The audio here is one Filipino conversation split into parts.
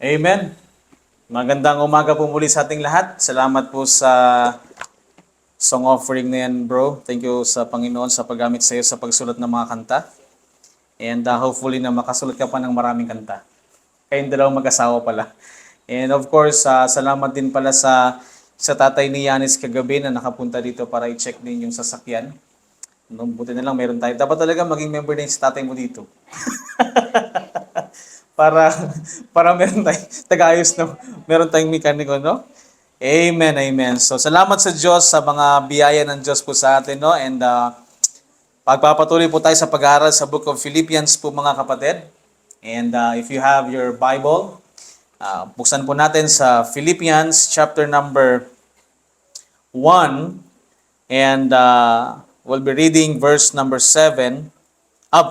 Amen. Magandang umaga po muli sa ating lahat. Salamat po sa song offering na yan, bro. Thank you sa Panginoon sa paggamit sa iyo sa pagsulat ng mga kanta. And hopefully na makasulat ka pa ng maraming kanta. Kayong dalawang mag-asawa pala. And of course, salamat din pala sa tatay ni Yanis kagabi na nakapunta dito para i-check din yung sasakyan. Buti na lang meron tayo. Dapat talaga maging member din si tatay mo dito. para para meron tayong tagaayos na meron tayong mekaniko, no? Amen, amen. So salamat sa Diyos sa mga biyaya ng Diyos po sa atin, no? And pagpapatuloy po tayo sa pag-aaral sa Book of Philippians po mga kapatid. And if you have your Bible, buksan po natin sa Philippians chapter number 1 and we'll be reading verse number 7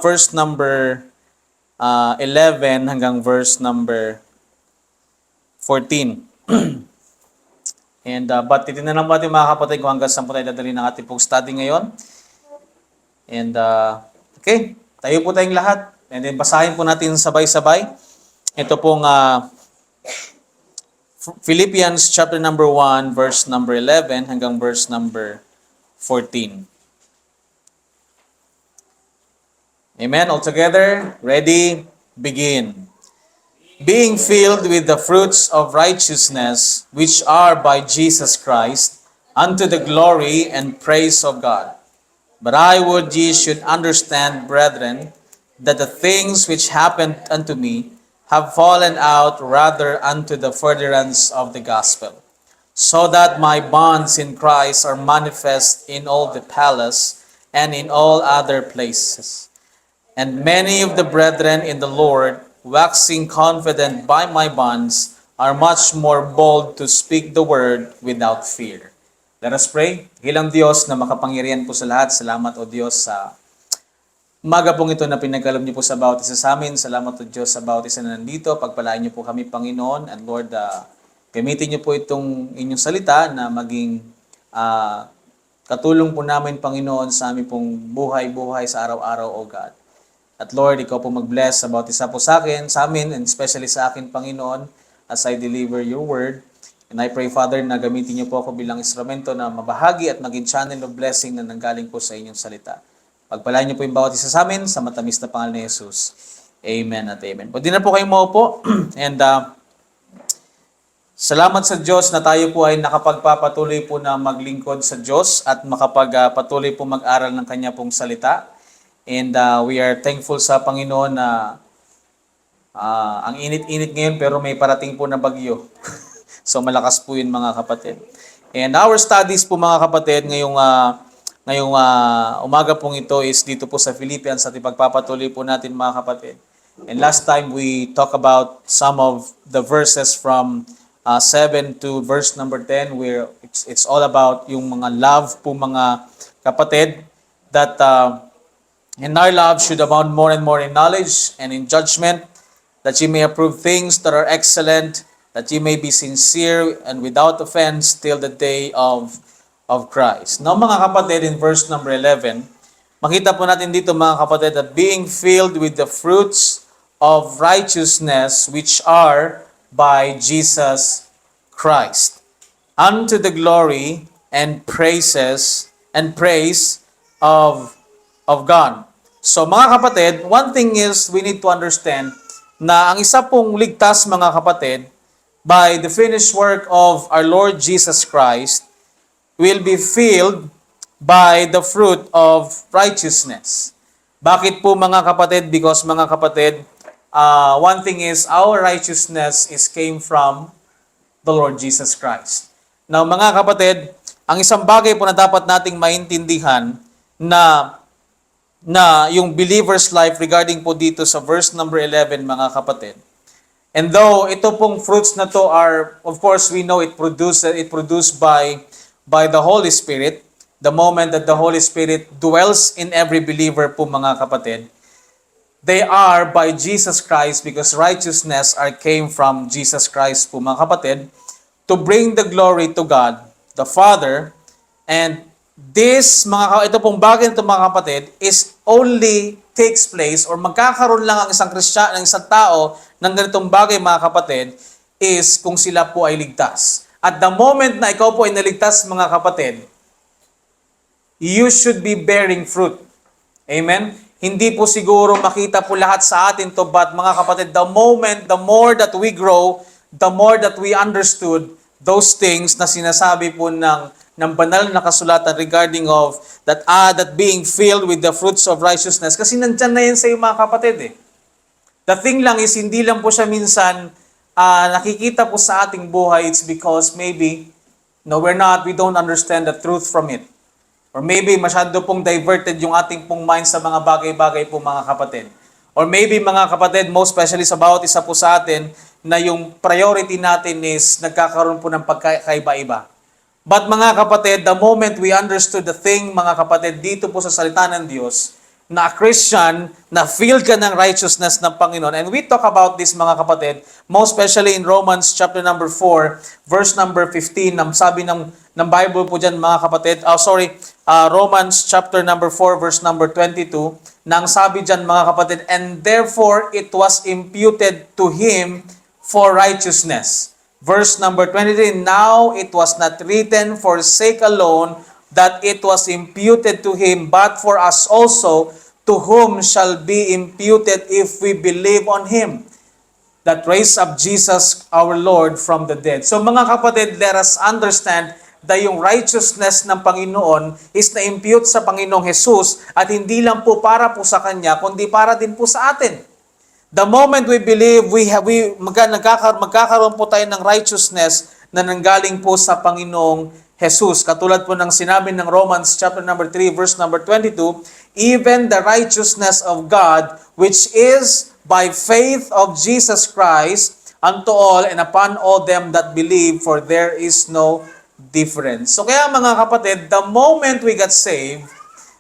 verse number 11 hanggang verse number 14. And but titignan lang natin mga kapatid kung hanggang saan po tayo dadali ng ating pong study ngayon. And okay, tayo po tayong lahat. And then basahin po natin sabay-sabay. Ito pong Philippians chapter number 1 verse number 11 hanggang verse number 14. Amen. All together, ready, begin. Being filled with the fruits of righteousness, which are by Jesus Christ, unto the glory and praise of God. But I would ye should understand, brethren, that the things which happened unto me have fallen out rather unto the furtherance of the gospel, so that my bonds in Christ are manifest in all the palace and in all other places. And many of the brethren in the Lord, waxing confident by my bonds, are much more bold to speak the word without fear. Let us pray. Hilang Diyos na makapangyarihan po sa lahat. Salamat o Diyos sa umaga pong ito na pinagkaloob niyo po sa bawat isa sa amin. Salamat o Diyos sa bawat isa na nandito. Pagpalain niyo po kami, Panginoon. And Lord, gamitin niyo po itong inyong salita na maging katulong po namin, Panginoon, sa aming pong buhay-buhay sa araw-araw, O God. At Lord, Ikaw po mag-bless sa bawat isa po sa akin, sa amin, and especially sa akin, Panginoon, as I deliver your word. And I pray, Father, na gamitin niyo po ako bilang instrumento na mabahagi at maging channel of blessing na nanggaling po sa inyong salita. Pagpalain niyo po yung bawat isa sa amin sa matamis na pangalan ni Jesus. Amen at amen. Pwede na po kayong maupo. And salamat sa Diyos na tayo po ay nakapagpapatuloy po na maglingkod sa Diyos at makapagpatuloy po mag-aral ng Kanya pong salita. And we are thankful sa Panginoon na ang init-init ngayon pero may parating po na bagyo. So malakas po yun mga kapatid. And our studies po mga kapatid ngayong umaga pong ito is dito po sa Philippians at ipagpapatuloy po natin mga kapatid. And last time we talk about some of the verses from 7 to verse number 10 where it's all about yung mga love po mga kapatid that and our love should abound more and more in knowledge and in judgment, that ye may approve things that are excellent, that ye may be sincere and without offense till the day of Christ. Now mga kapatid, in verse number 11, makita po natin dito mga kapatid that being filled with the fruits of righteousness which are by Jesus Christ, unto the glory and praise of God. So mga kapatid, one thing is we need to understand na ang isa pong ligtas mga kapatid by the finished work of our Lord Jesus Christ will be filled by the fruit of righteousness. Bakit po mga kapatid? Because mga kapatid, one thing is our righteousness came from the Lord Jesus Christ. Now mga kapatid, ang isang bagay po na dapat nating maintindihan na yung believer's life regarding po dito sa verse number 11 mga kapatid. And though ito pong fruits na to are, of course, we know it produced by the Holy Spirit, the moment that the Holy Spirit dwells in every believer po mga kapatid, they are by Jesus Christ because righteousness came from Jesus Christ po mga kapatid to bring the glory to God, the Father, and ito pong bagay nito mga kapatid is only takes place or magkakaroon lang ang isang Kristiyano, ng isang tao ng ganitong bagay mga kapatid is kung sila po ay ligtas. At the moment na ikaw po ay naligtas mga kapatid, you should be bearing fruit. Amen? Hindi po siguro makita po lahat sa atin to, but mga kapatid, the more that we grow, the more that we understood those things na sinasabi po ng banal na kasulatan regarding of that being filled with the fruits of righteousness. Kasi nandyan na yan sa iyo mga kapatid eh. The thing lang is, hindi lang po siya minsan nakikita po sa ating buhay. It's because maybe we don't understand the truth from it. Or maybe masyado pong diverted yung ating pong mind sa mga bagay-bagay po mga kapatid. Or maybe mga kapatid, most especially sa bawat isa po sa atin, na yung priority natin is nagkakaroon po ng pagkaiba-iba. But mga kapatid, the moment we understood the thing, mga kapatid, dito po sa salita ng Diyos, na Christian, na filled ka ng righteousness ng Panginoon. And we talk about this mga kapatid, most especially in Romans chapter number 4, verse number 15, sabi ng Bible po dyan mga kapatid, Romans chapter number 4, verse number 22, nang sabi dyan mga kapatid, and therefore it was imputed to him for righteousness. Verse number 23, now it was not written for sake alone that it was imputed to him, but for us also, to whom shall be imputed if we believe on him that raised up Jesus our Lord from the dead. So mga kapatid, let us understand that yung righteousness ng Panginoon is na-impute sa Panginoong Jesus at hindi lang po para po sa Kanya, kundi para din po sa atin. The moment we believe, magkakaroon po tayo ng righteousness na nanggaling po sa Panginoong Jesus. Katulad po ng sinabi ng Romans chapter number 3, verse number 22, even the righteousness of God, which is by faith of Jesus Christ, unto all and upon all them that believe, for there is no difference. So kaya mga kapatid, the moment we got saved,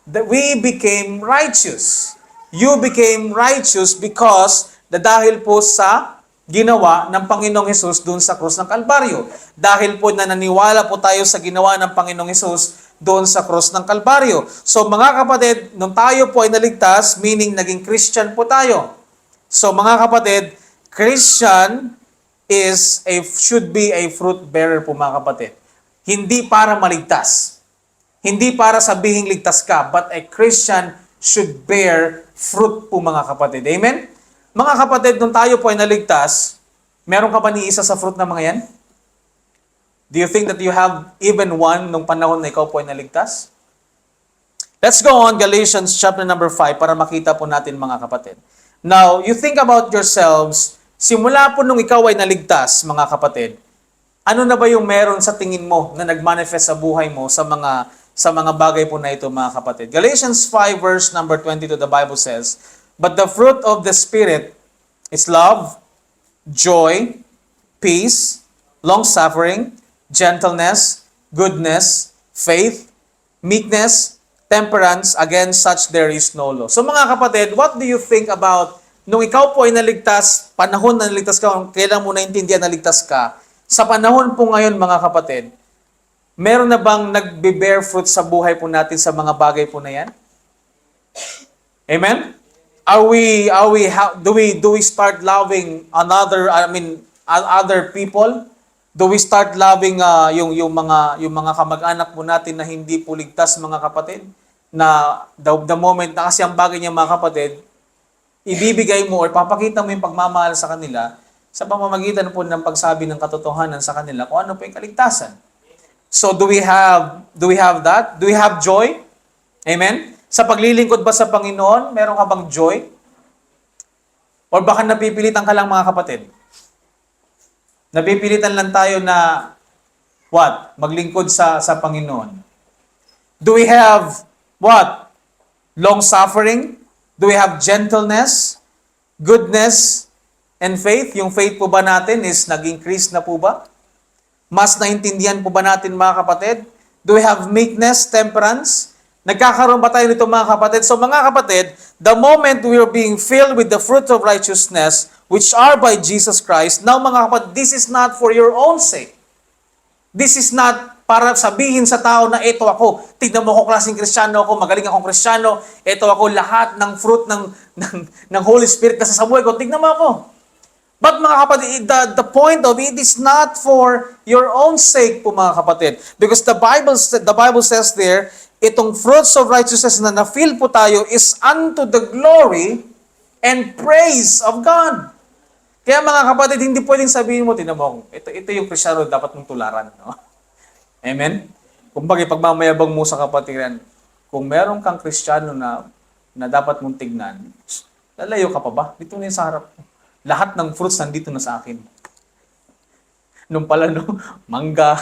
that we became righteous. You became righteous because dahil po sa ginawa ng Panginoong Hesus doon sa krus ng Kalbaryo. Dahil po na naniwala po tayo sa ginawa ng Panginoong Hesus doon sa krus ng Kalbaryo. So mga kapatid, nung tayo po ay naligtas, meaning naging Christian po tayo. So mga kapatid, Christian should be a fruit bearer po mga kapatid. Hindi para maligtas. Hindi para sabihing ligtas ka, but a Christian should bear fruit po mga kapatid. Amen? Mga kapatid, nung tayo po ay naligtas, meron ka ba ni isa sa fruit na mga yan? Do you think that you have even one nung panahon na ikaw po ay naligtas? Let's go on Galatians chapter number 5 para makita po natin mga kapatid. Now, you think about yourselves, simula po nung ikaw ay naligtas, mga kapatid, ano na ba yung meron sa tingin mo na nagmanifest sa buhay mo sa mga bagay po na ito, mga kapatid? Galatians 5 verse number 22, the Bible says, but the fruit of the Spirit is love, joy, peace, long-suffering, gentleness, goodness, faith, meekness, temperance. Against such there is no law. So mga kapatid, what do you think about nung ikaw po ay naligtas, panahon na naligtas ka, kailan mo naintindihan na naligtas ka, sa panahon po ngayon mga kapatid, meron na bang nagbe-bear fruit sa buhay po natin sa mga bagay po na yan? Amen? Do we start loving other people? Do we start loving yung mga kamag-anak po natin na hindi po ligtas, mga kapatid? Na the moment na kasi ang bagay niya mga kapatid, ibibigay mo or papakita mo yung pagmamahal sa kanila sa pamamagitan po ng pagsabi ng katotohanan sa kanila kung ano po yung kaligtasan. So do we have that? Do we have joy? Amen? Sa paglilingkod ba sa Panginoon, meron ka bang joy? Or baka napipilitan ka lang mga kapatid? Napipilitan lang tayo na maglingkod sa Panginoon. Do we have long-suffering? Do we have gentleness, goodness, and faith? Yung faith po ba natin is nag-increase na po ba? Mas naintindihan po ba natin mga kapatid? Do we have meekness, temperance? Nagkakaroon ba tayo nito mga kapatid? So mga kapatid, the moment we are being filled with the fruit of righteousness, which are by Jesus Christ, now mga kapatid, this is not for your own sake. This is not para sabihin sa tao na ito ako, tignan mo ako klaseng Kristiyano ako, magaling akong Kristiyano, ito ako lahat ng fruit ng Holy Spirit na sa buhay ko, tignan mo ako. But mga kapatid, the point of it is not for your own sake po mga kapatid. Because the Bible says there, itong fruits of righteousness na na-feel po tayo is unto the glory and praise of God. Kaya mga kapatid, hindi pwedeng sabihin mo, tinan mo, ito yung Kristiyano dapat mong tularan. No? Amen? Kumbaga, pagmamayabang mo sa kapatiran, kung meron kang Kristiyano na dapat mong tignan, lalayo ka pa ba? Dito na yung sa harap mo. Lahat ng fruits nandito na sa akin. Nung pala, no, mangga,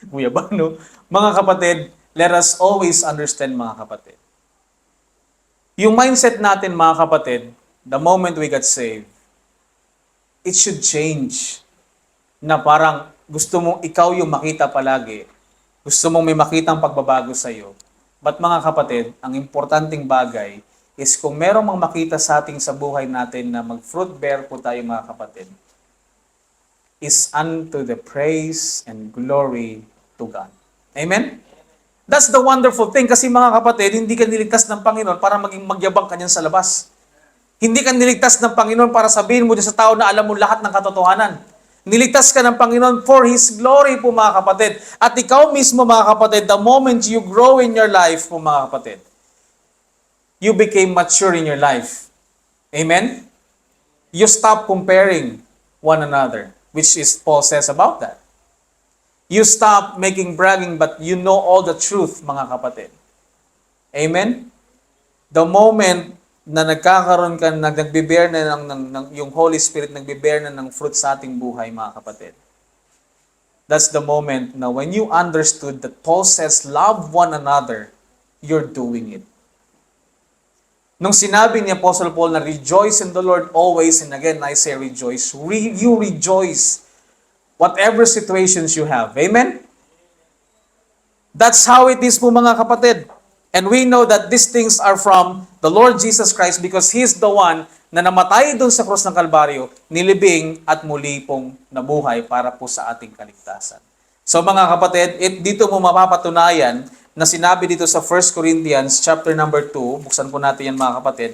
guyaba, no? Mga kapatid, let us always understand, mga kapatid. Yung mindset natin, mga kapatid, the moment we got saved, it should change. Na parang gusto mong ikaw yung makita palagi. Gusto mong may makitang pagbabago sa'yo. But mga kapatid, ang importanteng bagay is kung merong mang makita sa ating sa buhay natin na mag-fruit bear po tayo mga kapatid, is unto the praise and glory to God. Amen? That's the wonderful thing kasi mga kapatid, hindi ka niligtas ng Panginoon para maging magyabang ka niyan sa labas. Hindi ka niligtas ng Panginoon para sabihin mo sa tao na alam mo lahat ng katotohanan. Niligtas ka ng Panginoon for His glory po mga kapatid. At ikaw mismo mga kapatid, the moment you grow in your life po mga kapatid, you became mature in your life. Amen? You stop comparing one another, which is Paul says about that. You stop making bragging, but you know all the truth, mga kapatid. Amen? The moment na nagkakaroon ka, nagbe-bear na yung Holy Spirit, nagbe-bear na ng fruit sa ating buhay, mga kapatid. That's the moment na when you understood that Paul says, love one another, you're doing it. Nung sinabi ni Apostle Paul na rejoice in the Lord always, and again, I say rejoice, you rejoice whatever situations you have. Amen? That's how it is po mga kapatid. And we know that these things are from the Lord Jesus Christ because He is the one na namatay doon sa krus ng Kalbaryo, nilibing at muli pong nabuhay para po sa ating kaligtasan. So mga kapatid, dito mo mapapatunayan na sinabi dito sa 1 Corinthians chapter number 2, buksan po natin yan mga kapatid,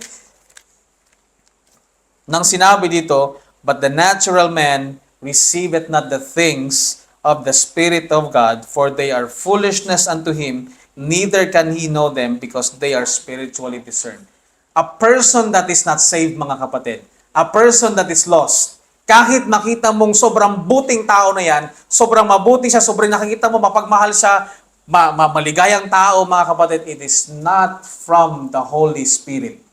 nang sinabi dito, but the natural man receiveth not the things of the Spirit of God, for they are foolishness unto him, neither can he know them because they are spiritually discerned. A person that is not saved, mga kapatid, a person that is lost, kahit makita mong sobrang buting tao na yan, sobrang mabuti siya, sobrang nakikita mo, mapagmahal siya, maligayang tao, mga kapatid, it is not from the Holy Spirit.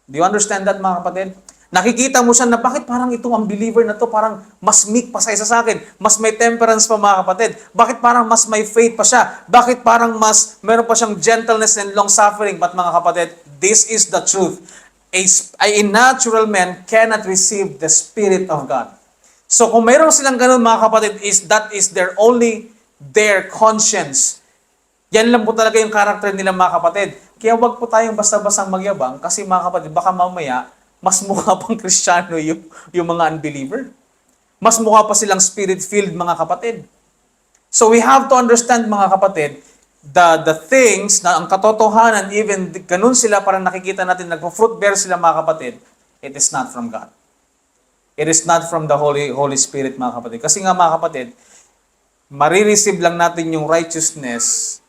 Do you understand that, mga kapatid? Nakikita mo siya na bakit parang itong unbeliever na to parang mas meek pa sa isa sa akin, mas may temperance pa mga kapatid, bakit parang mas may faith pa siya, bakit parang mas meron pa siyang gentleness and long suffering. But mga kapatid, this is the truth. A natural man cannot receive the Spirit of God. So kung mayroon silang ganun mga kapatid, that is their conscience. Yan lang po talaga yung character nila mga kapatid. Kaya wag po tayong basta-bastang magyabang kasi mga kapatid, baka mamaya mas mukha pang Kristiyano yung mga unbeliever. Mas mukha pa silang spirit-filled mga kapatid. So we have to understand mga kapatid, the things na ang katotohanan, even ganun sila parang nakikita natin, nagpo-fruit bear sila mga kapatid, it is not from God. It is not from the Holy Spirit mga kapatid. Kasi nga mga kapatid, marireceive lang natin yung righteousness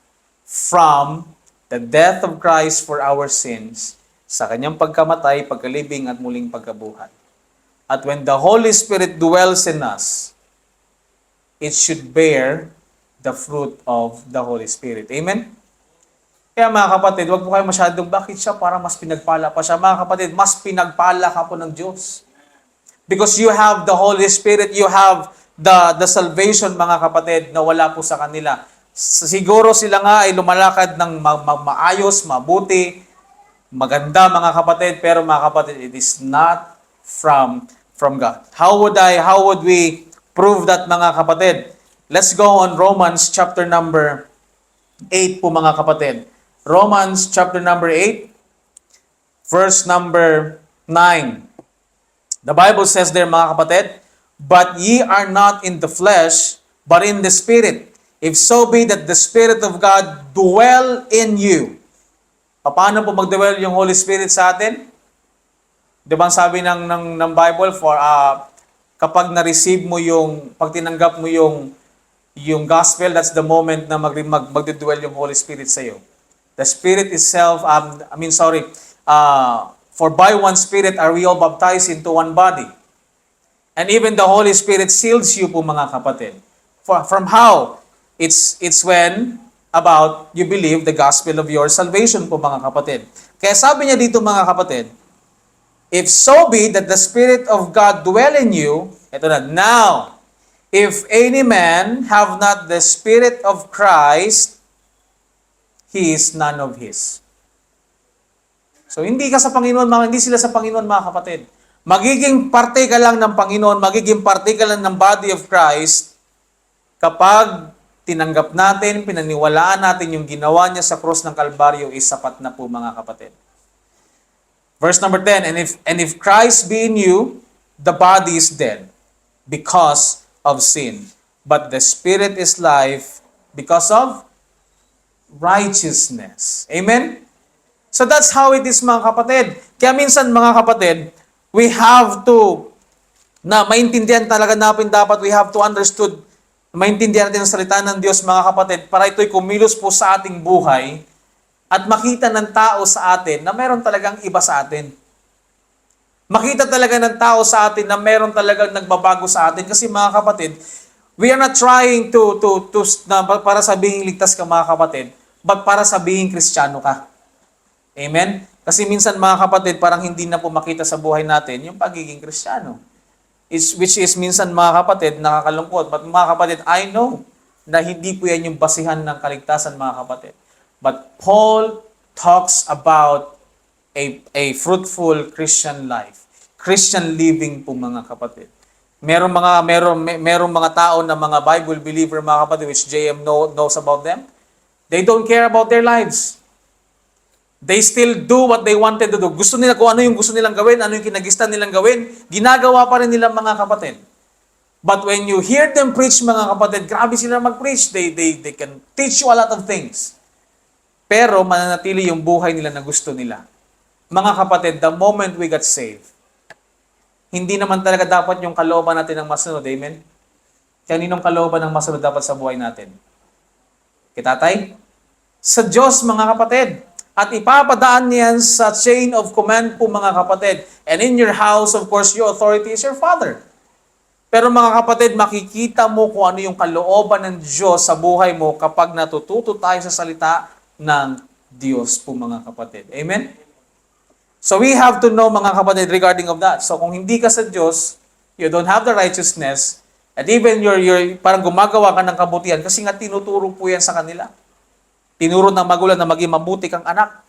from the death of Christ for our sins, sa kanyang pagkamatay, pagkalibing at muling pagkabuhay. At when the Holy Spirit dwells in us, it should bear the fruit of the Holy Spirit. Amen? Kaya mga kapatid, wag po kayo masyadong, bakit siya parang mas pinagpala pa siya? Mga kapatid, mas pinagpala ka po ng Diyos. Because you have the Holy Spirit, you have the salvation mga kapatid na wala po sa kanila. Siguro sila nga ay lumalakad ng maayos, mabuti, maganda mga kapatid, pero mga kapatid, it is not from God. How would we prove that mga kapatid? Let's go on Romans chapter number 8 po mga kapatid. Romans chapter number 8, verse number 9. The Bible says there mga kapatid, but ye are not in the flesh, but in the Spirit. If so be that the Spirit of God dwell in you. Paano po mag-dwell yung Holy Spirit sa atin? Di ba ang sabi ng Bible, kapag na-receive mo pag tinanggap mo yung gospel, that's the moment na magdudwell yung Holy Spirit sa iyo. The Spirit itself, for by one Spirit are we all baptized into one body. And even the Holy Spirit seals you po mga kapatid. From how? It's when about you believe the gospel of your salvation po mga kapatid. Kaya sabi niya dito mga kapatid, if so be that the Spirit of God dwell in you, ito na, now, if any man have not the Spirit of Christ, he is none of his. So hindi ka sa Panginoon, hindi sila sa Panginoon mga kapatid. Magiging parte ka lang ng Panginoon, magiging parte ka lang ng body of Christ kapag tinanggap natin, pinaniwalaan natin yung ginawa niya sa cross ng Kalbaryo is sapat na po mga kapatid. Verse number 10, and if Christ be in you, the body is dead because of sin, but the Spirit is life because of righteousness. Amen? So that's how it is mga kapatid. Kaya minsan mga kapatid, we have to maintindihan talaga natin dapat, we have to understood, maintindihan natin ang salita ng Diyos mga kapatid para ito'y kumilos po sa ating buhay at makita ng tao sa atin na meron talagang iba sa atin. Makita talaga ng tao sa atin na meron talagang nagbabago sa atin kasi mga kapatid, we are not trying para sabihin ligtas ka mga kapatid, but para sabihin Kristiyano ka. Amen? Kasi minsan mga kapatid, parang hindi na po makita sa buhay natin yung pagiging Kristiyano. Which is minsan mga kapatid, nakakalungkot. But mga kapatid, I know na hindi po yan yung basihan ng kaligtasan mga kapatid. But Paul talks about a fruitful Christian life. Christian living po mga kapatid. Merong mga tao na mga Bible believer mga kapatid, which JM knows about them. They don't care about their lives. They still do what they wanted to do. Gusto nila kung ano yung gusto nilang gawin, ano yung kinagistan nilang gawin, ginagawa pa rin nila mga kapatid. But when you hear them preach mga kapatid, grabe sila mag-preach. They can teach you a lot of things. Pero mananatili yung buhay nila na gusto nila. Mga kapatid, the moment we got saved, hindi naman talaga dapat yung kalooban natin ang masunod. Amen? Kaninong kalooban ang masunod dapat sa buhay natin? Kitatay? Sa Diyos mga kapatid. At ipapadaan niyan sa chain of command po mga kapatid. And in your house, of course, your authority is your Father. Pero mga kapatid, makikita mo kung ano yung kalooban ng Diyos sa buhay mo kapag natututo tayo sa salita ng Diyos po mga kapatid. Amen? So we have to know mga kapatid regarding of that. So kung hindi ka sa Diyos, you don't have the righteousness, at even you're parang gumagawa ka ng kabutihan kasi nga tinuturo po yan sa kanila. Tinuro ng magulang na maging mabuti kang anak.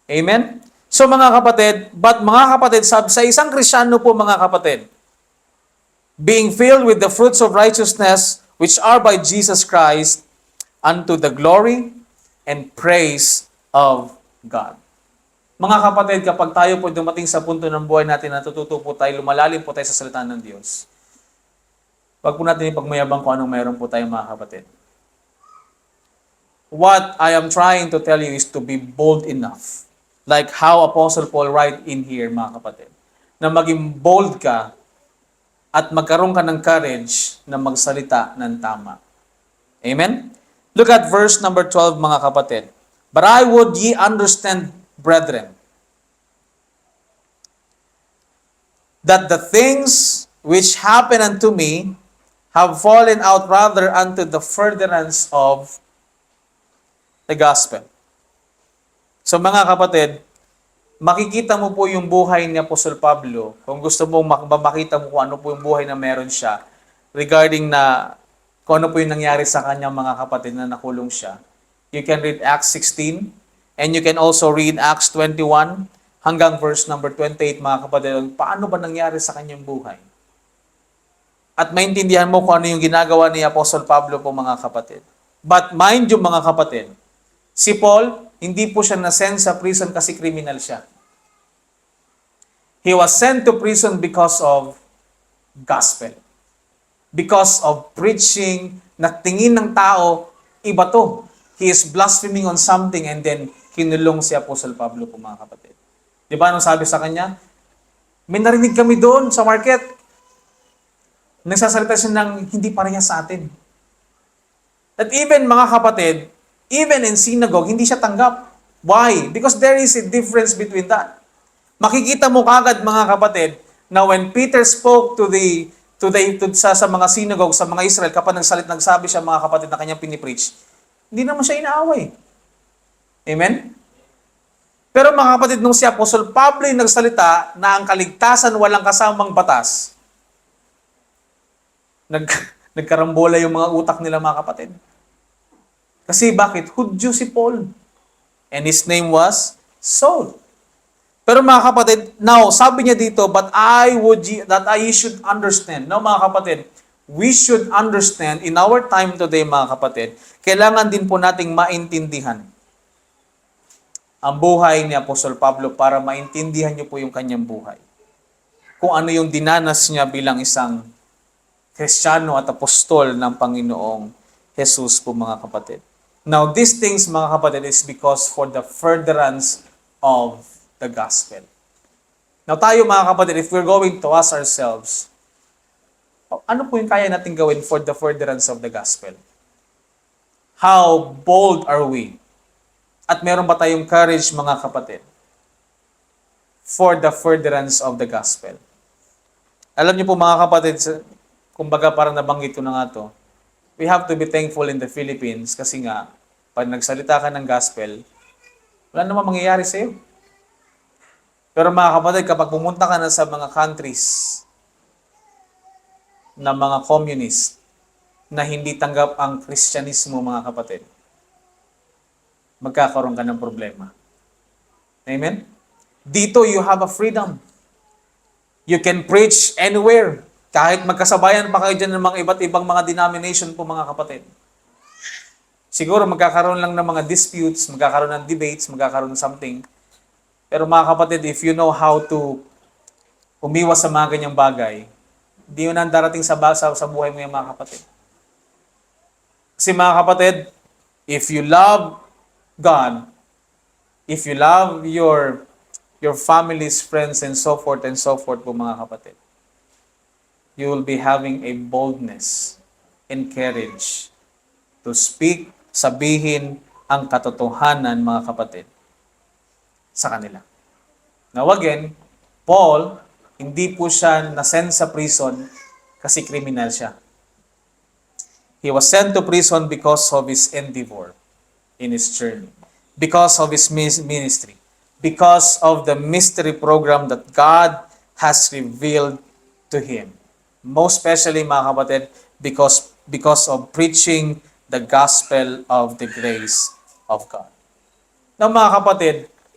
Amen? So mga kapatid, but mga kapatid, sa isang Kristiyano po mga kapatid, being filled with the fruits of righteousness which are by Jesus Christ unto the glory and praise of God. Mga kapatid, kapag tayo po dumating sa punto ng buhay natin, natututo po tayo, lumalalim po tayo sa salita ng Diyos. Wag po natin ipagmayabang kung anong mayroon po tayo mga kapatid. What I am trying to tell you is to be bold enough. Like how Apostle Paul write in here, mga kapatid. Na maging bold ka at magkaroon ka ng courage na magsalita ng tama. Amen? Look at verse number 12, mga kapatid. But I would ye understand, brethren, that the things which happen unto me have fallen out rather unto the furtherance of the gospel. So mga kapatid, makikita mo po yung buhay ni Apostol Pablo. Kung gusto mong makita mo kung ano po yung buhay na meron siya regarding na kung ano po yung nangyari sa kanyang mga kapatid na nakulong siya. You can read Acts 16 and you can also read Acts 21 hanggang verse number 28 mga kapatid. Paano ba nangyari sa kanyang buhay? At maintindihan mo kung ano yung ginagawa ni Apostol Pablo po mga kapatid. But mind you mga kapatid, si Paul, hindi po siya na-send sa prison kasi criminal siya. He was sent to prison because of gospel. Because of preaching na tingin ng tao, iba to. He is blaspheming on something and then kinulong si Apostle Pablo po mga kapatid. Di ba anong sabi sa kanya? May narinig kami doon sa market. Nagsasalita siya ng hindi parehas sa atin. At even mga kapatid, even in synagogue, hindi siya tanggap. Why? Because there is a difference between that. Makikita mo kagad mga kapatid na when Peter spoke sa mga synagogue, sa mga Israel, kapag nagsabi siya mga kapatid na kanyang pinipreach, hindi naman siya inaaway. Amen? Pero mga kapatid, nung si Apostol Pablo yung nagsalita na ang kaligtasan walang kasamang batas, nagkarambola yung mga utak nila mga kapatid. Kasi bakit? Hudyo si Paul. And his name was Saul. Pero mga kapatid, now, sabi niya dito, but that I should understand. Now mga kapatid, we should understand in our time today mga kapatid, kailangan din po nating maintindihan ang buhay ni Apostol Pablo para maintindihan niyo po yung kanyang buhay. Kung ano yung dinanas niya bilang isang Kristiyano at apostol ng Panginoong Jesus po mga kapatid. Now, these things mga kapatid is because for the furtherance of the gospel. Now tayo mga kapatid, if we're going to ask ourselves, ano po yung kaya natin gawin for the furtherance of the gospel? How bold are we? At meron ba tayong courage mga kapatid for the furtherance of the gospel? Alam niyo po mga kapatid, kumbaga parang nabanggit ko na nga to, we have to be thankful in the Philippines kasi nga, pag nagsalita ka ng gospel, wala namang mangyayari sa'yo. Pero mga kapatid, kapag pumunta ka na sa mga countries na mga communist na hindi tanggap ang Kristyanismo mga kapatid, magkakaroon ka ng problema. Amen? Dito, you have a freedom. You can preach anywhere. Kahit magkasabayan pa kayo dyan ng mga iba't ibang mga denomination po mga kapatid. Siguro magkakaroon lang ng mga disputes, magkakaroon ng debates, magkakaroon ng something. Pero mga kapatid, if you know how to umiwas sa mga ganyang bagay, di yun ang darating sa buhay mo yung mga kapatid. Kasi mga kapatid, if you love God, if you love your family's friends and so forth po mga kapatid, you will be having a boldness and courage to speak, sabihin ang katotohanan mga kapatid sa kanila. Now again, Paul, hindi po siya na-send sa prison kasi kriminal siya. He was sent to prison because of his endeavor in his journey, because of his ministry, because of the mystery program that God has revealed to him. Most especially, mga kapatid, because of preaching the gospel of the grace of God. Now, mga kapatid,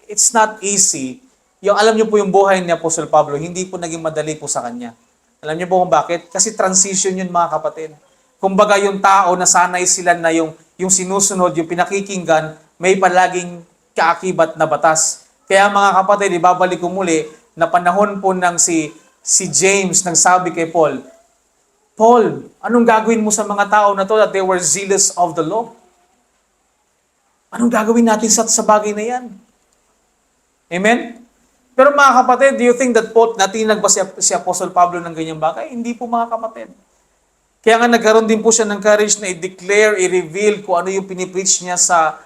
it's not easy. Alam niyo po yung buhay ni Apostol Pablo, hindi po naging madali po sa kanya. Alam niyo po kung bakit? Kasi transition yun, mga kapatid. Kumbaga yung tao na sanay sila na yung sinusunod, yung pinakikinggan, may palaging kaakibat na batas. Kaya mga kapatid, ibabalik ko muli na panahon po ng si James nagsabi kay Paul, Paul, anong gagawin mo sa mga tao na to that they were zealous of the law? Anong gagawin natin sa bagay na yan? Amen? Pero mga kapatid, do you think that natinag ba si Apostle Pablo ng ganyang bagay? Hindi po mga kapatid. Kaya nga nagkaroon din po siya ng courage na i-declare, i-reveal kung ano yung pinipreach niya sa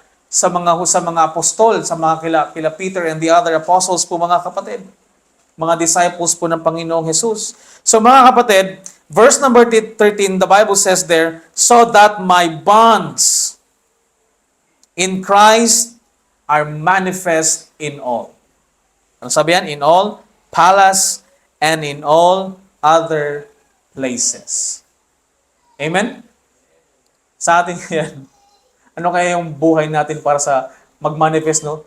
mga apostol, sa mga kila Peter and the other apostles po mga kapatid. Mga disciples po ng Panginoong Jesus. So mga kapatid, verse number 13, the Bible says there, so that my bonds in Christ are manifest in all. Ano sabi yan? In all palace and in all other places. Amen? Sa atin yan. Ano kaya yung buhay natin para sa mag-manifest, no?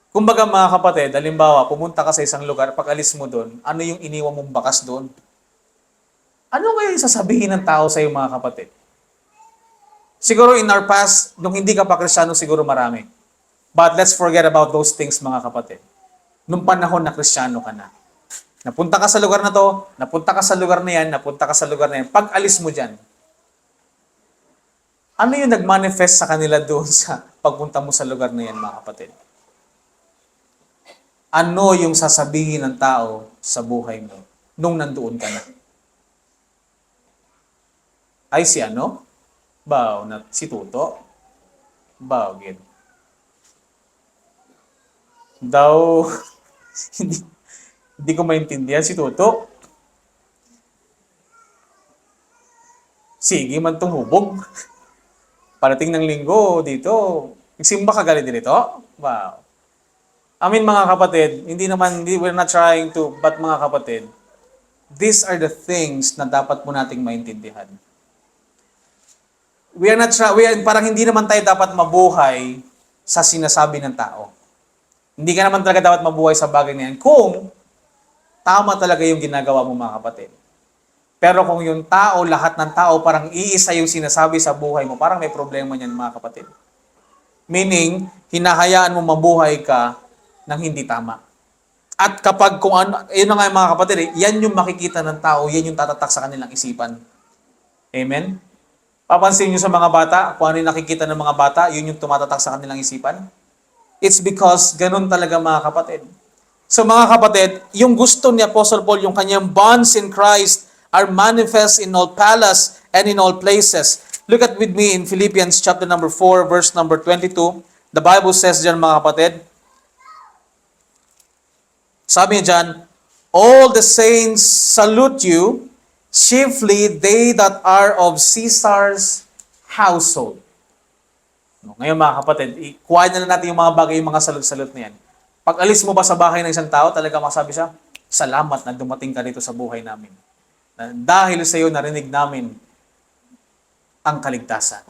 Kumbaga mga kapatid, halimbawa, pumunta ka sa isang lugar, pag alis mo doon, ano yung iniwan mong bakas doon? Ano kaya yung sasabihin ng tao sa iyo mga kapatid? Siguro in our past, nung hindi ka pa Kristiyano, siguro marami. But let's forget about those things mga kapatid. Nung panahon na Kristiyano ka na. Napunta ka sa lugar na to, napunta ka sa lugar na yan, napunta ka sa lugar na yan. Pag alis mo dyan, Ano yung nag-manifest sa kanila doon sa pagpunta mo sa lugar na yan, mga kapatid? Ano yung sasabihin ng tao sa buhay mo nung nandoon ka na? Ay, si ano? Baw, na, si Tuto? Baw, gid. Daw, hindi, hindi ko maintindihan si Tuto. Sige man tumubog. Parating ng linggo dito. Nagsimba ka galing dito? Wow. Mga kapatid, we're not trying to, but mga kapatid, these are the things na dapat po nating maintindihan. Parang hindi naman tayo dapat mabuhay sa sinasabi ng tao. Hindi ka naman talaga dapat mabuhay sa bagay na yan kung tama talaga yung ginagawa mo, mga kapatid. Pero kung yung tao, lahat ng tao, parang iisa yung sinasabi sa buhay mo, parang may problema niyan, mga kapatid. Meaning, hinahayaan mo mabuhay ka ng hindi tama. At kapag kung ano, yun na nga mga kapatid, yan yung makikita ng tao, yan yung tatatak sa kanilang isipan. Amen? Papansin nyo sa mga bata, kung ano yung nakikita ng mga bata, yun yung tumatatak sa kanilang isipan. It's because ganun talaga, mga kapatid. So mga kapatid, yung gusto ni Apostle Paul, yung kanyang bonds in Christ are manifest in all palace and in all places. Look at with me in Philippians chapter number 4, verse number 22. The Bible says dyan, mga kapatid, sabi niya dyan, all the saints salute you, chiefly they that are of Caesar's household. Ngayon mga kapatid, ikuhain na lang natin yung mga bagay, yung mga salute-salute na yan. Pag alis mo ba sa bahay ng isang tao, talaga masabi siya, salamat na dumating ka dito sa buhay namin. Dahil sa iyo, narinig namin ang kaligtasan.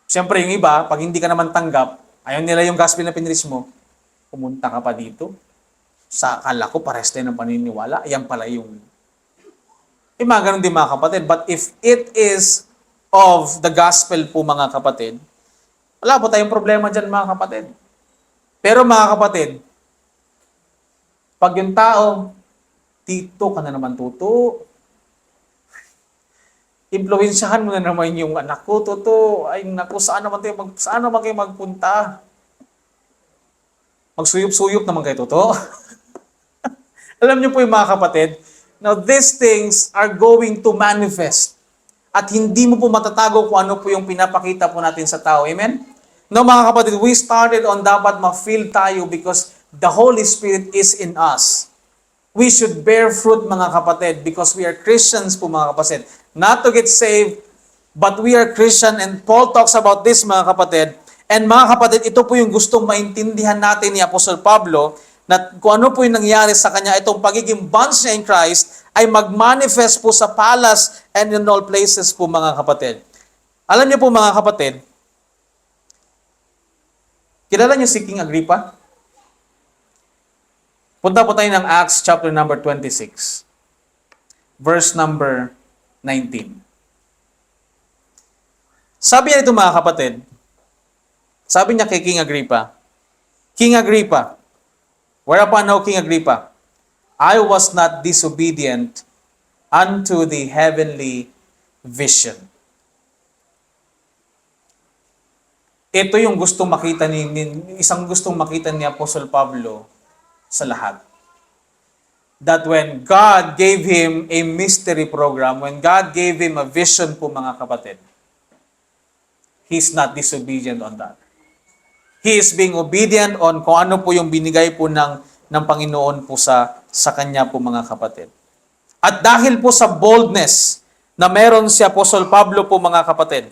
Siyempre, yung iba, pag hindi ka naman tanggap, ayaw nila yung gospel na pinilis mo, pumunta ka pa dito. Sa akala ko, pares tayo ng paniniwala. Ayan pala yung... mga ganun din, mga kapatid. But if it is of the gospel po, mga kapatid, wala po tayong problema dyan, mga kapatid. Pero mga kapatid, pag yung tao, tito ka na naman, tuto. Impluwensyahan mo na naman yung anak ko, tuto. Ay, naku, saan naman kayo magpunta? Magsuyop-suyop naman kayo, tuto. Alam niyo po yung mga kapatid, now these things are going to manifest. At hindi mo po matatago kung ano po yung pinapakita po natin sa tao. Amen? No, mga kapatid, we started on dapat ma-feel tayo because the Holy Spirit is in us. We should bear fruit, mga kapatid, because we are Christians po, mga kapatid. Not to get saved, but we are Christian, and Paul talks about this, mga kapatid. And mga kapatid, ito po yung gustong maintindihan natin ni Apostle Pablo, na kung ano po yung nangyari sa kanya, itong pagiging bonds niya in Christ, ay mag-manifest po sa palace and in all places po, mga kapatid. Alam niyo po, mga kapatid, kilala niyo si King Agrippa? Punta po tayo ng Acts chapter number 26. Verse number 19. Sabi niya ito, mga kapatid, sabi niya kay King Agrippa, King Agrippa, whereupon now King Agrippa, I was not disobedient unto the heavenly vision. Ito yung isang gustong makita ni Apostle Pablo sa lahat. That when God gave him a mystery program, when God gave him a vision po, mga kapatid, he's not disobedient on that. He is being obedient on kung ano po yung binigay po ng Panginoon po sa kanya po, mga kapatid. At dahil po sa boldness na meron si Apostle Pablo po, mga kapatid,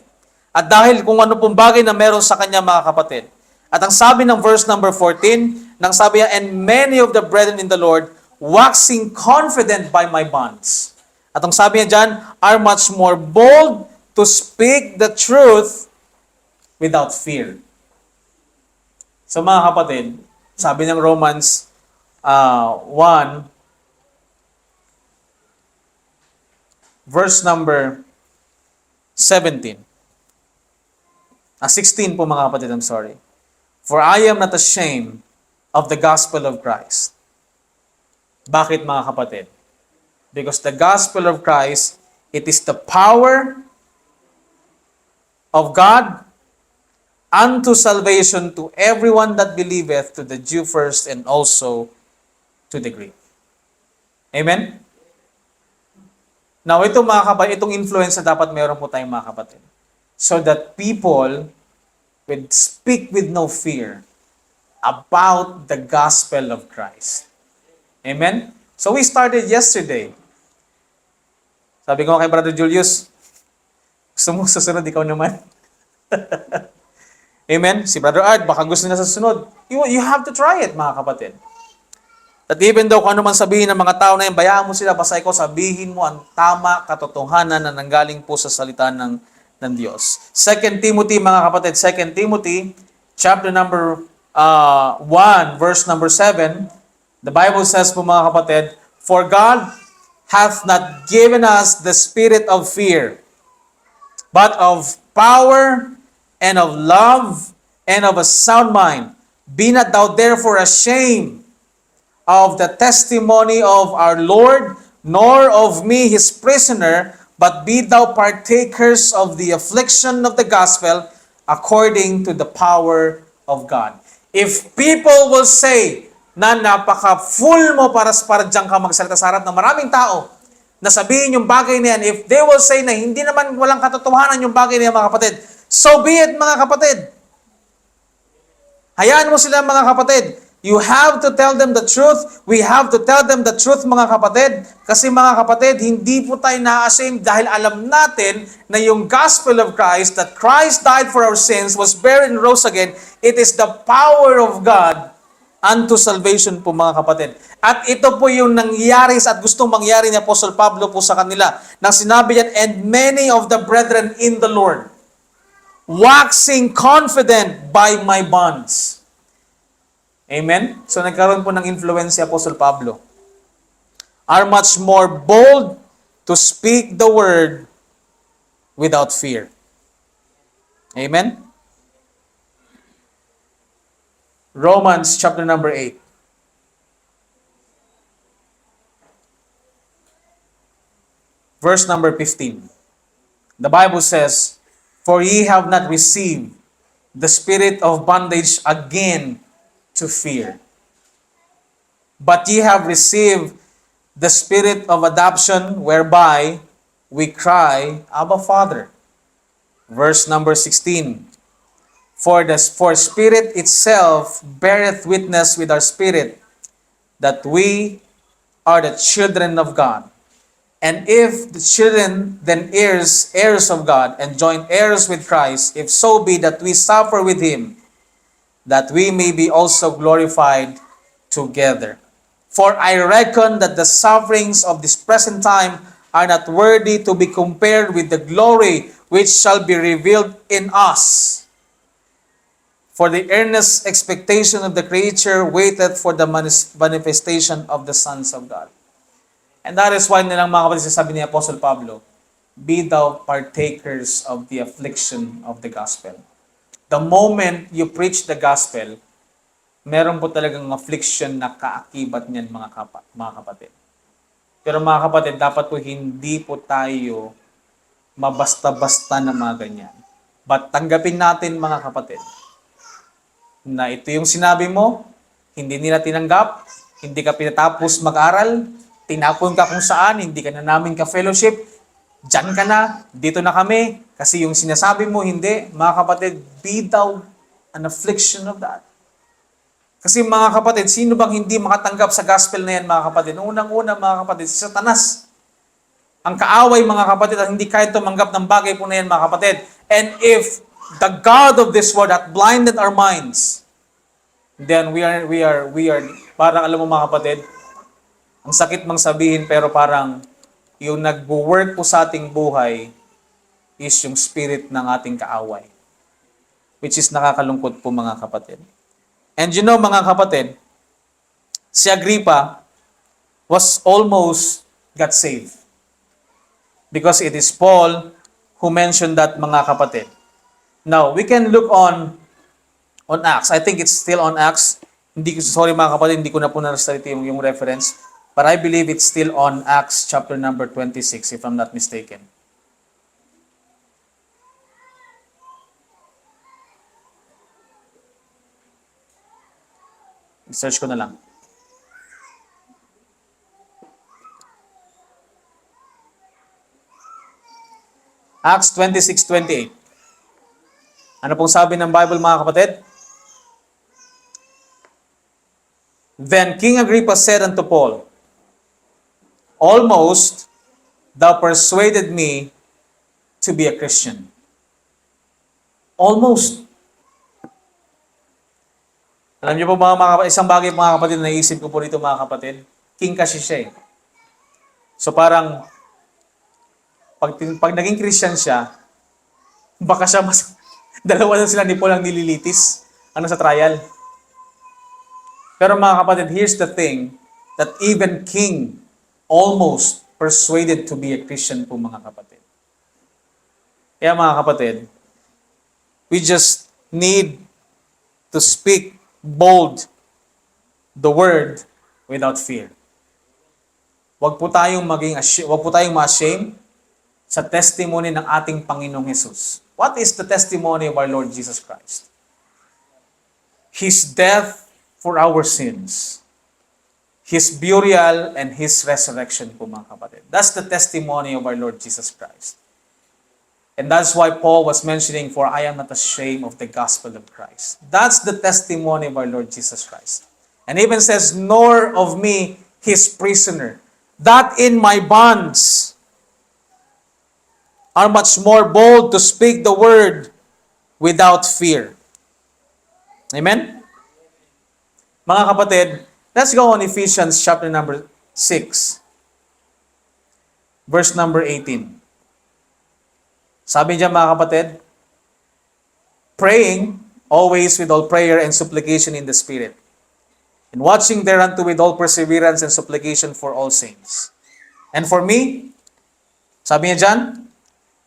at dahil kung ano pong bagay na meron sa kanya, mga kapatid, at ang sabi ng verse number 14, nang sabi niya, and many of the brethren in the Lord, waxing confident by my bonds. At ang sabi niya dyan, are much more bold to speak the truth without fear. So mga kapatid, sabi ng Romans 1, verse number 16 po, mga kapatid, I'm sorry. For I am not ashamed of the gospel of Christ. Bakit, mga kapatid? Because the gospel of Christ It is the power of God unto salvation to everyone that believeth, to the Jew first and also to the Greek. Amen? Now, itong influence na dapat meron po tayong mga kapatid. So that people would speak with no fear about the gospel of Christ. Amen? So we started yesterday. Sabi ko kay Brother Julius, gusto mo susunod, ikaw naman. Amen? Si Brother Art, baka gusto niya sa susunod. You have to try it, mga kapatid. At even though kung ano man sabihin ng mga tao na yun, bayaan mo sila, basta ikaw sabihin mo ang tama, katotohanan na nanggaling po sa salita ng Diyos. 2 Timothy, mga kapatid, 2 Timothy, chapter number 1, verse number 7, the Bible says po, mga kapatid, for God hath not given us the spirit of fear, but of power and of love and of a sound mind. Be not thou therefore ashamed of the testimony of our Lord, nor of me his prisoner, but be thou partakers of the affliction of the gospel according to the power of God. If people will say na napaka-full mo para diyan ka magsalita sa harap ng maraming tao, na sabihin yung bagay na yan, if they will say na hindi naman walang katotohanan yung bagay na yan, mga kapatid, so be it, mga kapatid. Hayaan mo sila, mga kapatid. You have to tell them the truth. We have to tell them the truth, mga kapatid. Kasi mga kapatid, hindi po tayo na-ashamed dahil alam natin na yung gospel of Christ, that Christ died for our sins, was buried and rose again, it is the power of God unto salvation po, mga kapatid. At ito po yung nangyari at gustong mangyari ni Apostle Pablo po sa kanila. Nang sinabi yan, and many of the brethren in the Lord, waxing confident by my bonds. Amen? So nagkaroon po ng influence si Apostle Pablo. Are much more bold to speak the word without fear. Amen? Romans chapter number 8. Verse number 15. The Bible says, for ye have not received the spirit of bondage again to fear, but ye have received the spirit of adoption, whereby we cry, Abba, Father. Verse number 16. For spirit itself beareth witness with our spirit that we are the children of God. And if the children, then heirs of God, and joint heirs with Christ, if so be that we suffer with him, that we may be also glorified together. For I reckon that the sufferings of this present time are not worthy to be compared with the glory which shall be revealed in us. For the earnest expectation of the creature waiteth for the manifestation of the sons of God. And that is why nilang mga kapatid, sabi ni Apostle Pablo, be thou partakers of the affliction of the gospel. The moment you preach the gospel, meron po talagang affliction na kaakibat niyan, mga kapatid. Pero mga kapatid, dapat po hindi po tayo mabasta-basta na mga ganyan. But tanggapin natin, mga kapatid, na ito yung sinabi mo, hindi nila tinanggap, hindi ka pinatapos mag-aral, tinapon ka kung saan, hindi ka na namin ka-fellowship, diyan ka na, dito na kami, kasi yung sinasabi mo, hindi. Mga kapatid, be thou an affliction of that. Kasi mga kapatid, sino bang hindi makatanggap sa gospel na yan, mga kapatid? Unang-una, mga kapatid, si Satanas. Ang kaaway, mga kapatid, at hindi kaya tumanggap ng bagay po na yan, mga kapatid. And if the God of this world hath blinded our minds, then we are, parang alam mo, mga kapatid, ang sakit mang sabihin, pero parang yung nag-work po sa ating buhay is yung spirit ng ating kaaway. Which is nakakalungkot po, mga kapatid. And you know, mga kapatid, si Agrippa was almost got saved. Because it is Paul who mentioned that, mga kapatid. Now, we can look on Acts. I think it's still on Acts. Sorry mga kapatid, hindi ko na po na-study yung reference. But I believe it's still on Acts chapter number 26, if I'm not mistaken. Search ko na lang. Acts 26:28. Ano pong sabi ng Bible, mga kapatid? Then King Agrippa said unto Paul, Almost thou persuaded me to be a Christian. Almost. Alam niyo po isang bagay mga kapatid na naisip ko po dito mga kapatid, king kasi siya eh. So parang, pag naging Christian siya, baka siya dalawa na sila ni Paul ang nililitis. Ano sa trial? Pero mga kapatid, here's the thing, that even king almost persuaded to be a Christian po mga kapatid. Kaya mga kapatid, we just need to speak bold the word without fear. Huwag po tayong ma-shame sa testimony ng ating Panginoong Jesus. What is the testimony of our Lord Jesus Christ? His death for our sins. His burial and His resurrection po mga kapatid. That's the testimony of our Lord Jesus Christ. And that's why Paul was mentioning, for I am not ashamed of the gospel of Christ. That's the testimony of our Lord Jesus Christ. And even says, nor of me, His prisoner, that in my bonds are much more bold to speak the word without fear. Amen? Mga kapatid, let's go on Ephesians chapter number 6, verse number 18. Sabi niya mga kapatid, praying always with all prayer and supplication in the Spirit, and watching thereunto with all perseverance and supplication for all saints. And for me, sabi niya dyan,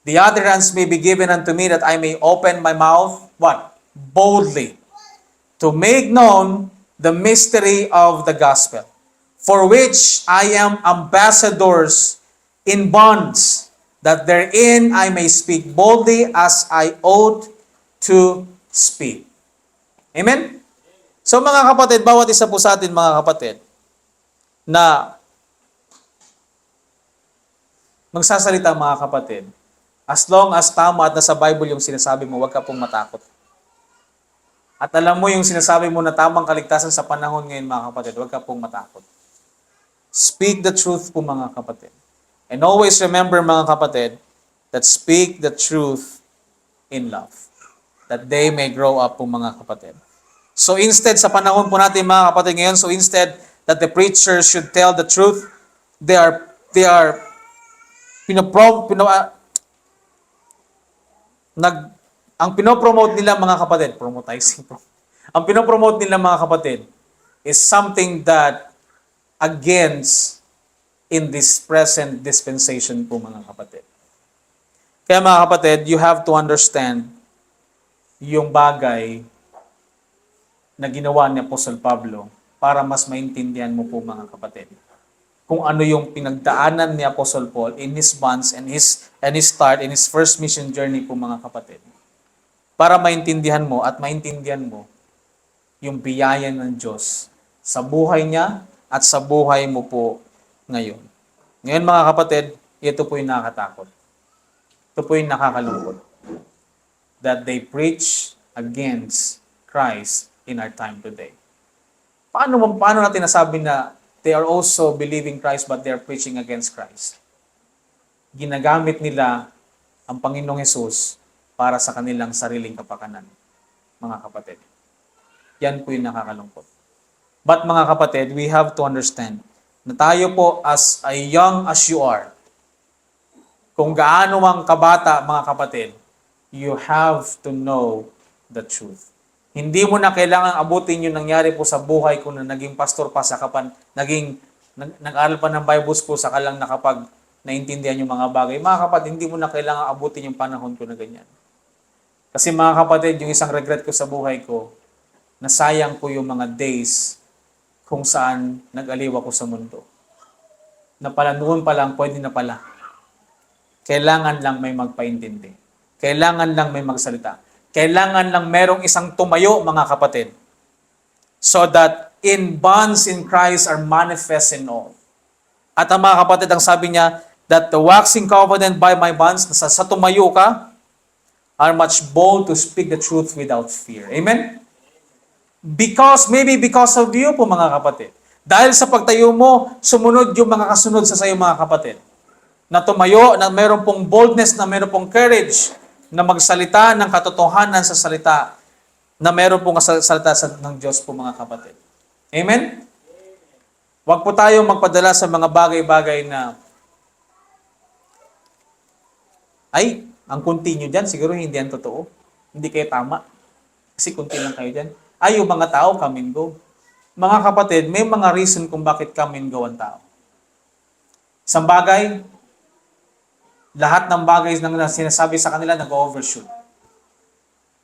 the utterance may be given unto me that I may open my mouth, what? Boldly, to make known the mystery of the gospel, for which I am ambassadors in bonds, that therein I may speak boldly as I ought to speak. Amen? So mga kapatid, bawat isa po sa atin mga kapatid, na magsasalita mga kapatid, as long as tama at nasa Bible yung sinasabi mo, huwag ka pong matakot. At alam mo yung sinasabi mo na tamang kaligtasan sa panahon ngayon mga kapatid, huwag ka pong matakot. Speak the truth po mga kapatid. And always remember mga kapatid, that speak the truth in love. That they may grow up po mga kapatid. So instead, sa panahon po natin mga kapatid ngayon, so instead that the preacher should tell the truth, ang pinopromote nila mga kapatid, ang pinopromote nila mga kapatid is something that against in this present dispensation po mga kapatid. Kaya mga kapatid, you have to understand yung bagay na ginawa ni Apostle Pablo para mas maintindihan mo po mga kapatid kung ano yung pinagdaanan ni Apostle Paul in his bonds and his start in his first mission journey po mga kapatid. Para maintindihan mo at maintindihan mo yung biyaya ng Diyos sa buhay niya at sa buhay mo po ngayon. Ngayon mga kapatid, ito po yung nakakatakot. Ito po yung nakakalungkot. That they preach against Christ in our time today. Paano natin nasabi na they are also believing Christ but they are preaching against Christ? Ginagamit nila ang Panginoong Hesus para sa kanilang sariling kapakanan, mga kapatid. Yan po yung nakakalungkot. But mga kapatid, we have to understand na tayo po as young as you are, kung gaano mang kabata, mga kapatid, you have to know the truth. Hindi mo na kailangan abutin yung nangyari po sa buhay ko na naging pastor pa sa nag-aral pa ng Bible school sa kalang nakapag naintindihan yung mga bagay. Mga kapatid, hindi mo na kailangan abutin yung panahon ko na ganyan. Kasi mga kapatid, yung isang regret ko sa buhay ko, nasayang ko yung mga days kung saan nag-aliw ako sa mundo. Na pala noon pa lang, pwede na pala. Kailangan lang may magpaintindi. Kailangan lang may magsalita. Kailangan lang merong isang tumayo, mga kapatid, so that in bonds in Christ are manifest in all. At ang mga kapatid, ang sabi niya, that the waxing confident by my bonds, sa tumayo ka, are much bold to speak the truth without fear. Amen? Maybe because of you po mga kapatid. Dahil sa pagtayo mo, sumunod yung mga kasunod sa sayo mga kapatid. Na tumayo, na mayroon pong boldness, na mayroon pong courage, na magsalita ng katotohanan sa salita, na mayroon pong salita ng Diyos po mga kapatid. Amen? Huwag po tayo magpadala sa mga bagay-bagay na ang kunti nyo dyan, siguro hindi yan totoo. Hindi kayo tama. Kasi kunti lang kayo dyan. Yung mga tao, come and go. Mga kapatid, may mga reason kung bakit come and go ang tao. Isang bagay, lahat ng bagay na sinasabi sa kanila, nag-overshoot.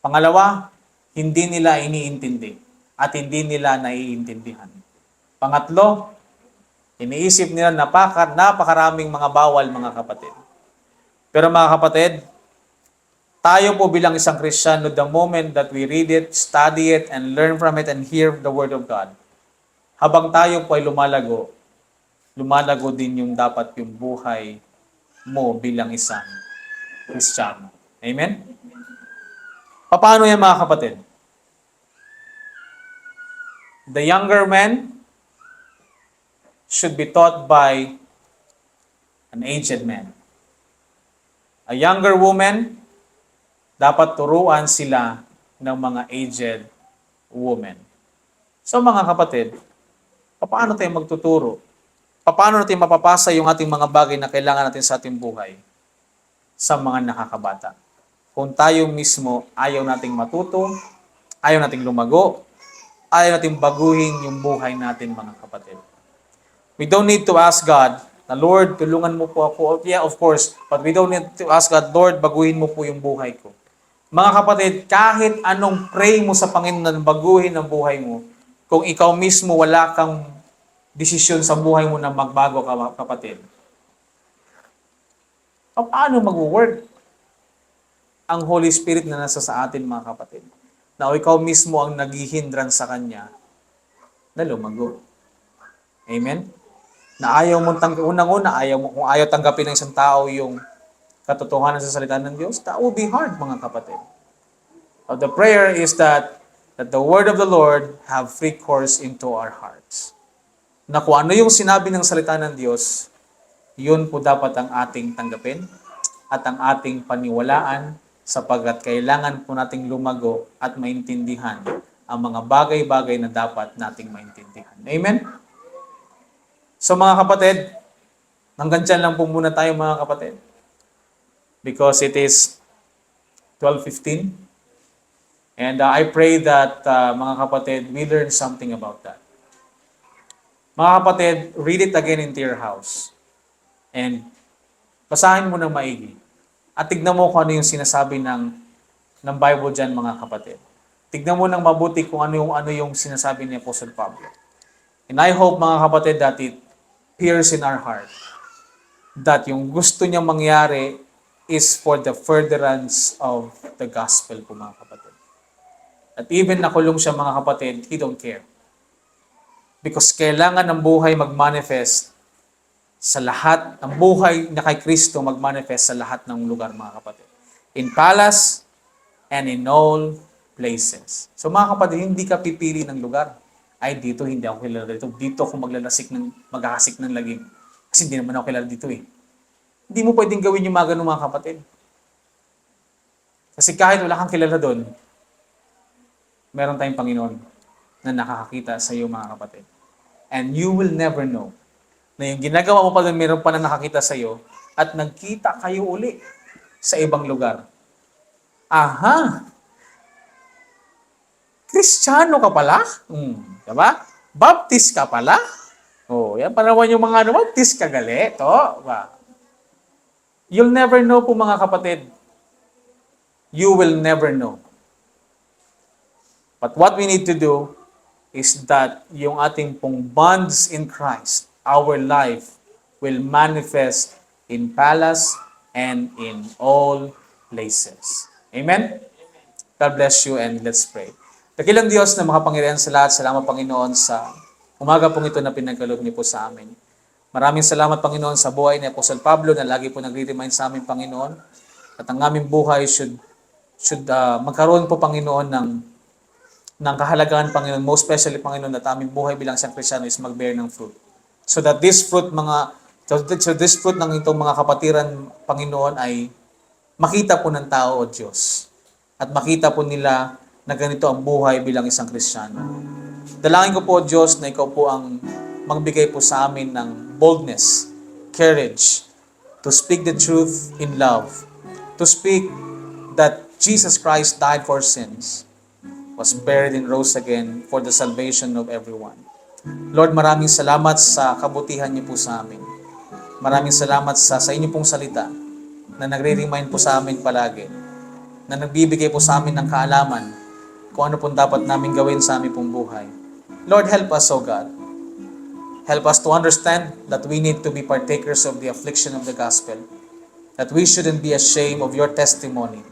Pangalawa, hindi nila iniintindi at hindi nila naiintindihan. Pangatlo, iniisip nila napakaraming mga bawal, mga kapatid. Pero mga kapatid, tayo po bilang isang Kristiyano, the moment that we read it, study it, and learn from it, and hear the Word of God, habang tayo po ay lumalago din yung dapat yung buhay mo bilang isang Kristiyano. Amen? Paano yan mga kapatid? The younger man should be taught by an aged man. A younger woman, dapat turuan sila ng mga aged women. So mga kapatid, paano tayo magtuturo? Paano natin mapapasa yung ating mga bagay na kailangan natin sa ating buhay sa mga nakakabata? Kung tayo mismo ayaw nating matuto, ayaw nating lumago, ayaw nating baguhin yung buhay natin mga kapatid. We don't need to ask God, na Lord, tulungan mo po ako. Yeah, of course. But we don't need to ask God, Lord, baguhin mo po yung buhay ko. Mga kapatid, kahit anong pray mo sa Panginoon na baguhin ang buhay mo, kung ikaw mismo wala kang desisyon sa buhay mo na magbago ka, kapatid, paano mag-work ang Holy Spirit na nasa sa atin, mga kapatid? Na ikaw mismo ang naghihindran sa Kanya na lumago. Amen? Na ayaw mong unang-una, kung ayaw tanggapin ng isang tao yung katotohanan sa salita ng Diyos, that will be hard, mga kapatid. So the prayer is that the word of the Lord have free course into our hearts. Na kung ano yung sinabi ng salita ng Diyos, yun po dapat ang ating tanggapin at ang ating paniwalaan sapagkat kailangan po nating lumago at maintindihan ang mga bagay-bagay na dapat nating maintindihan. Amen? So mga kapatid, hanggang dyan lang po muna tayo mga kapatid. Because it is 12:15. And I pray that mga kapatid, we learn something about that. Mga kapatid, read it again into your house. And basahin mo ng maigi. At tignan mo kung ano yung sinasabi ng Bible dyan mga kapatid. Tignan mo ng mabuti kung ano yung sinasabi ni Apostle Pablo. And I hope mga kapatid that it pierce in our heart that yung gusto niyang mangyari is for the furtherance of the gospel po mga kapatid. At even nakulong siya mga kapatid, he don't care. Because kailangan ng buhay mag-manifest sa lahat, ng buhay na kay Kristo mag-manifest sa lahat ng lugar mga kapatid. In palace and in all places. So mga kapatid, hindi ka pipili ng lugar. Ay, dito hindi ako kilala dito. Dito ako maghahasik ng lagim. Kasi hindi naman ako kilala dito eh. Hindi mo pwedeng gawin yung mga ganun mga kapatid. Kasi kahit wala kang kilala doon, meron tayong Panginoon na nakakakita sa iyo mga kapatid. And you will never know na yung ginagawa mo pa doon, meron pa na nakakita sa iyo at nagkita kayo uli sa ibang lugar. Aha! Kristiyano ka pala? Diba? Baptist ka pala? Yan pa naman yung mga baptist ka gali. Diba? You'll never know po mga kapatid. You will never know. But what we need to do is that yung ating pong bonds in Christ, our life will manifest in palace and in all places. Amen? God bless you and let's pray. Dakilang Diyos na makapangyarihan sa lahat, salamat Panginoon sa umaga pong ito na pinagkaloob niyo po sa amin. Maraming salamat Panginoon sa buhay ni Apostle Pablo na lagi po nagre-remind sa amin Panginoon at ang aming buhay should magkaroon po Panginoon ng kahalagahan Panginoon, most especially Panginoon at aming buhay bilang isang Kristiyano is mag-bear ng fruit. So that this fruit ng itong mga kapatiran Panginoon ay makita po ng tao o Diyos at makita po nila na ganito ang buhay bilang isang Kristiyano. Dalangin ko po, Diyos, na ikaw po ang magbigay po sa amin ng boldness, courage, to speak the truth in love, to speak that Jesus Christ died for sins, was buried and rose again for the salvation of everyone. Lord, maraming salamat sa kabutihan niyo po sa amin. Maraming salamat sa inyo pong salita na nagre-remind po sa amin palagi, na nagbibigay po sa amin ng kaalaman kung ano pong dapat namin gawin sa aming pong buhay. Lord, help us, O God. Help us to understand that we need to be partakers of the affliction of the gospel, that we shouldn't be ashamed of your testimony,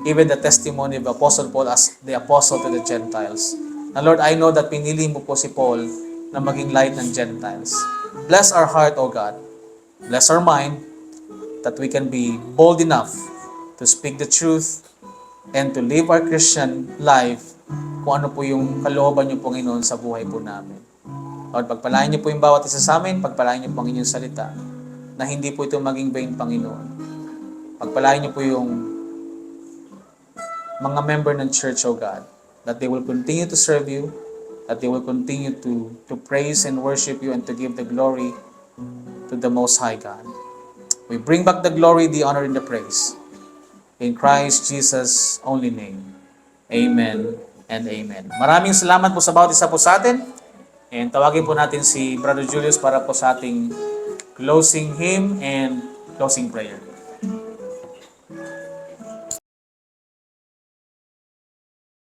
even the testimony of Apostle Paul as the apostle to the Gentiles. And Lord, I know that pinili mo po si Paul na maging light ng Gentiles. Bless our heart, O God. Bless our mind, that we can be bold enough to speak the truth and to live our Christian life kung ano po yung kalooban niyo, Panginoon, sa buhay po namin. Lord, pagpalain niyo po yung bawat isa sa amin, pagpalain niyo po ang inyong salita, na hindi po ito maging vain, Panginoon. Pagpalain niyo po yung mga member ng church, O God, that they will continue to serve you, that they will continue to praise and worship you and to give the glory to the Most High God. We bring back the glory, the honor, and the praise. In Christ Jesus' only name. Amen and amen. Maraming salamat po sa bawat isa po sa atin. And tawagin po natin si Brother Julius para po sa ating closing hymn and closing prayer.